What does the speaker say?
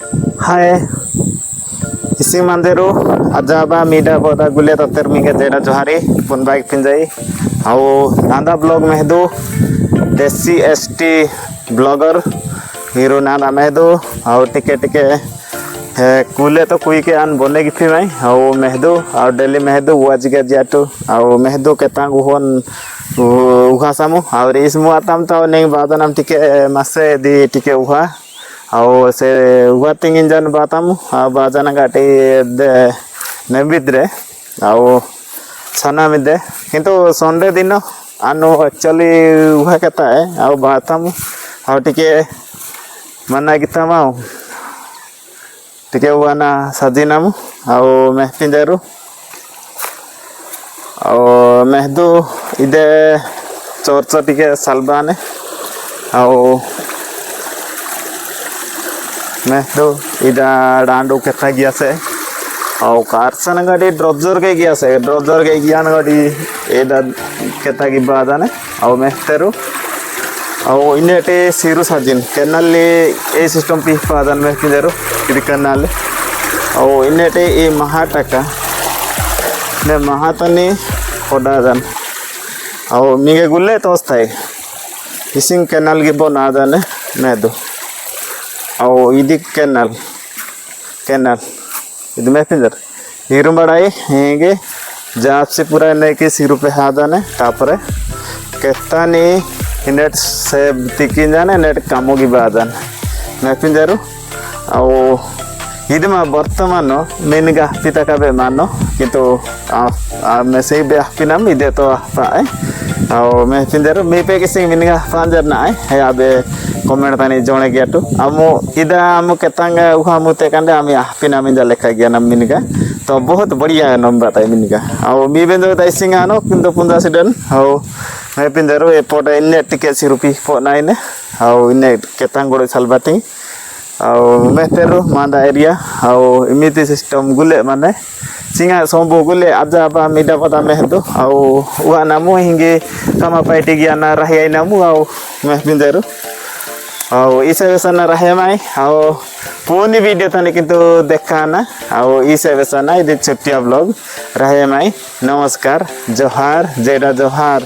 हाय इसी मंदिरो अजाबा मीडा बोदा गुले तत्तर मिगे जेड़ा जोहारी पुन बाइक पिंजाई आओ नांदा ब्लॉग मेहदो देसी एसटी ब्लॉगर हीरो नांदा मेहदो आओ टिके टिके है कुले तो कुई के आन बोने की थी मैं आओ मेहदो आओ डेली मेहदो वाज के जाटो आओ मेहदो के तांग होन उहा सामु और इस मुआतम तो नहीं बादा नाम टिके मसे दी टिके उहा आओ से उहा तिंगिन जन बातामु आ बाजाना गाटी नेबिद्रे आओ छना मिदे किंतु संडे दिन आनो एक्चुअली उहा कता है आओ बातामु आओ टिके मना गितामा टिके उहाना सजीनामु आओ मेहपिंजारु आओ मेहदू इदे चोरचो टिके सालबाने आओ मेहदू इदा डांडू केता गया से आओ कारसन गाड़ी ड्रोजर के गया न गाड़ी एदा केता की बादाने आओ मेहतेरु आओ इनेटे सीरु साजिन केनल्ली ए सिस्टम पी पादन में किदेरु इदी केनल आओ इनेटे ए महाटका ने महातनी कोडादन आओ मिगे गुल्ले तोस्ताई इसिंग केनल की बनादाने मेहदू आओ इदी केनल ಇದು ಮೆಸೆಂಜರ್ ನೀರು ಬಡಾಯಿ ಹೀಗೆ ಜಾಪ್ಸಿ ಪೂರ ನೆಕ್ಕೆ ಸಿರು पे ಹಾದಾನೆ तापरे केतानी नेट से तिकिन जाने नेट कामो की बादान मेसेंजर आओ इदि मा वर्तमान मेनगा पिता का बे मानो किंतु मेसे बे पिनाम इदे तो पाए आओ मेसेंजर मे पे किसी मेनगा पांजर ना है आबे कमेंट तानी जोने गया तो आमो इदा आमो केतांगा उहा मुते कंदे आमी पिना मिंजा लेखा गया नाम मिनगा तो बहुत बढ़िया नंबर ताई मिनगा आओ मी बेंदो ताई सिंगानो किंतु पुंजा सिडन आओ मैं पिंदरो ए पोटा इन्ने टिके सिरुपी पोनाइने आओ इन्ने केतांग गोड़े सालबाती आओ मेहतेरो मांदा एरिया आओ इमिति सिस्टम गुले माने सिंगा सोंबो गुले आजा बा मिडा पता मेहदो आओ उहा नामो हिंगे कमा पाइटी गया ना रहे नामो आओ मैं पिंदरो आओ इसे वेसना रहे माई आओ पूनी वीडियो थाने किंतु देखा ना आओ इसे वेसना इधर छुट्टिया ब्लॉग रहे माई नमस्कार जोहार जेडा जोहार।